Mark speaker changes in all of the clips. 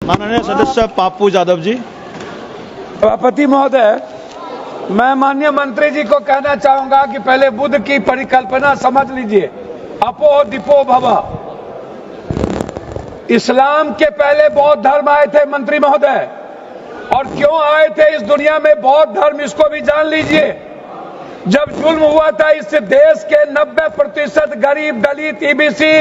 Speaker 1: माननीय सदस्य पाप्पू यादव जी।
Speaker 2: सभापति महोदय, मैं माननीय मंत्री जी को कहना चाहूंगा कि पहले बुद्ध की परिकल्पना समझ लीजिए, अपो दीपो भव। इस्लाम के पहले बौद्ध धर्म आए थे मंत्री महोदय, और क्यों आए थे इस दुनिया में बौद्ध धर्म, इसको भी जान लीजिए। जब जुल्म हुआ था इस देश के 90% गरीब, दलित, ईबीसी,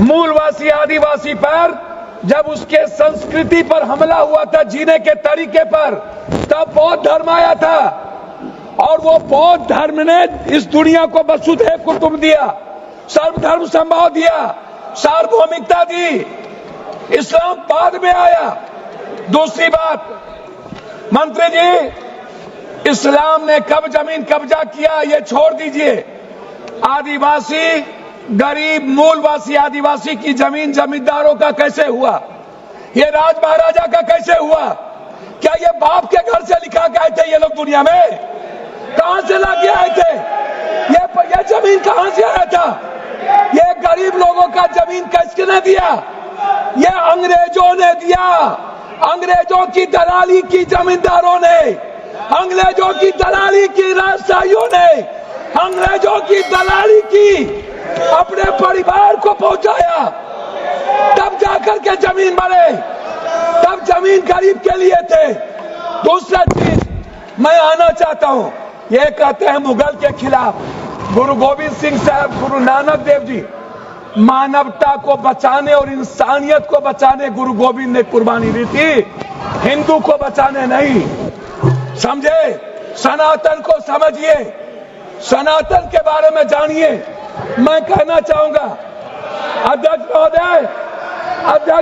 Speaker 2: मूलवासी, आदिवासी पर, जब उसके संस्कृति पर हमला हुआ था, जीने के तरीके पर, तब बौद्ध धर्म आया था। और वो बौद्ध धर्म ने इस दुनिया को वसुधैव कुटुंब दिया, सर्वधर्म संभाव दिया, सार्वभौमिकता दी। इस्लाम बाद में आया। दूसरी बात, मंत्री जी, इस्लाम ने कब जमीन कब्जा किया ये छोड़ दीजिए। आदिवासी, गरीब, मूलवासी आदिवासी की जमीन जमींदारों का कैसे हुआ? ये राज महाराजा का कैसे हुआ? क्या ये बाप के घर से लिखा के आए थे ये लोग दुनिया में? कहां से लाके आए थे? ये जमीन कहां से आया था? ये गरीब लोगों का जमीन किसने दिया? ये अंग्रेजों ने दिया। अंग्रेजों की दलाली की जमींदारों ने, अंग्रेजों की दलाली की राजशाहियों ने, अंग्रेजों की दलाली की अपने परिवार को पहुंचाया, तब जाकर के जमीन बने। तब जमीन गरीब के लिए थे। दूसरा चीज मैं आना चाहता हूं, ये कहते हैं मुगल के खिलाफ। गुरु गोविंद सिंह साहब, गुरु नानक देव जी, मानवता को बचाने और इंसानियत को बचाने गुरु गोविंद ने कुर्बानी दी थी, हिंदू को बचाने नहीं। समझे? सनातन को समझिए, सनातन के बारे में जानिए। मैं कहना चाहूंगा, अध्यक्ष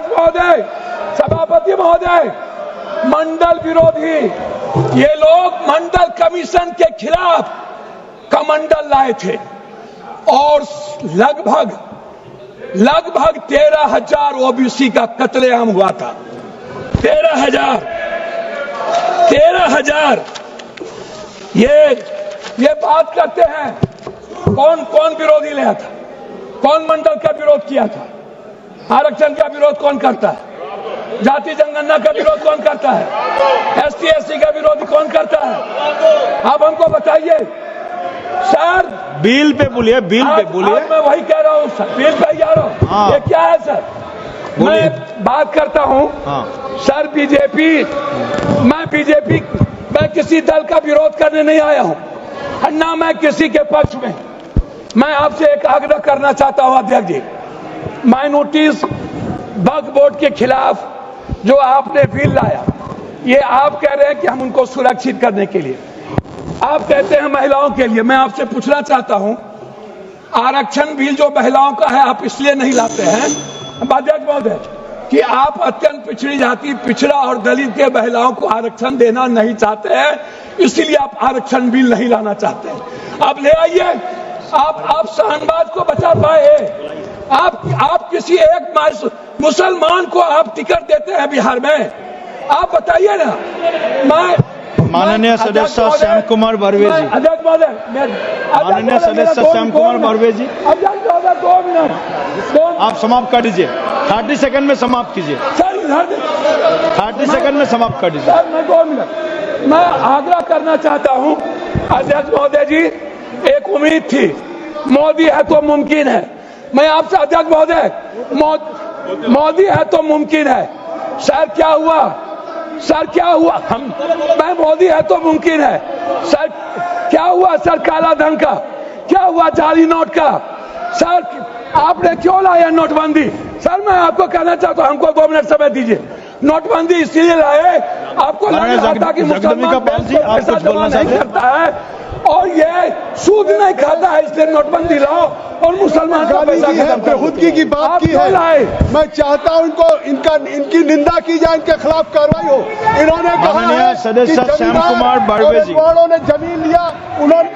Speaker 2: महोदय, सभापति महोदय, मंडल विरोधी ये लोग मंडल कमीशन के खिलाफ कमंडल लाए थे, और लगभग 13,000 ओबीसी का कत्लेआम हुआ था। 13,000 ये बात करते हैं। कौन विरोधी लाया था? कौन मंडल का विरोध किया था? आरक्षण का विरोध कौन करता है? जाति जनगणना का विरोध कौन करता है? ST SC का विरोध कौन करता है? आप हमको बताइए सर।
Speaker 1: बिल पे बोलिए, बिल पे बोलिए।
Speaker 2: मैं वही कह रहा हूँ सर, बिल पे जा रहा हूँ।
Speaker 1: हाँ।
Speaker 2: ये क्या है सर? मैं बात करता हूँ।
Speaker 1: हाँ।
Speaker 2: सर मैं किसी दल का विरोध करने नहीं आया हूँ, ना मैं किसी के पक्ष में। मैं आपसे एक आग्रह करना चाहता हूँ अध्यक्ष जी, माइनॉरिटीज वक्फ बोर्ड के खिलाफ जो आपने बिल लाया, ये आप कह रहे हैं कि हम उनको सुरक्षित करने के लिए, आप कहते हैं महिलाओं के लिए। मैं आपसे पूछना चाहता हूं, आरक्षण बिल जो महिलाओं का है आप इसलिए नहीं लाते हैं अध्यक्ष महोदय कि आप अत्यंत पिछड़ी जाति, पिछड़ा और दलित के महिलाओं को आरक्षण देना नहीं चाहते हैं, इसलिए आप आरक्षण बिल नहीं लाना चाहते हैं। आप ले आइए। आप शाहनवाज को बचा पाए। आप किसी एक मुसलमान को आप टिकट देते हैं बिहार में? आप बताइए ना।
Speaker 1: माननीय सदस्य श्याम कुमार बर्वे जी।
Speaker 2: अध्यक्ष महोदय,
Speaker 1: माननीय सदस्य श्याम कुमार बर्वे जी,
Speaker 2: अध्यक्ष महोदय 2 मिनट
Speaker 1: आप समाप्त कर दीजिए। 30 सेकंड में समाप्त कीजिए। 30 सेकंड में समाप्त कर दीजिए।
Speaker 2: सर मैं 2 मिनट मैं आग्रह करना चाहता हूं अध्यक्ष महोदय जी। एक उम्मीद थी, मोदी है तो मुमकिन है। मैं आपसे अध्यक्ष महोदय, मोदी है तो मुमकिन है। सर क्या हुआ? मैं मोदी है तो मुमकिन है। सर क्या हुआ? सर काला धन का क्या हुआ? जाली नोट का? सर आपने क्यों लाया नोटबंदी? सर मैं आपको कहना चाहता हूं, हमको 2 मिनट समय दीजिए। नोटबंदी इसलिए लाए, आपको लग रहा था कि मुसलमान पैसा जमा नहीं करता है और ये सूद नहीं खाता है, इसलिए नोटबंदी लाओ और मुसलमान का पैसा
Speaker 3: बेहूदगी की बात की है। मैं चाहता हूं इनकी निंदा की जाए, इनके खिलाफ कार्रवाई हो। इन्होंने कहा है
Speaker 1: सदस्य श्याम कुमार बर्वे जी,
Speaker 3: ने जमीन लिया, उन्होंने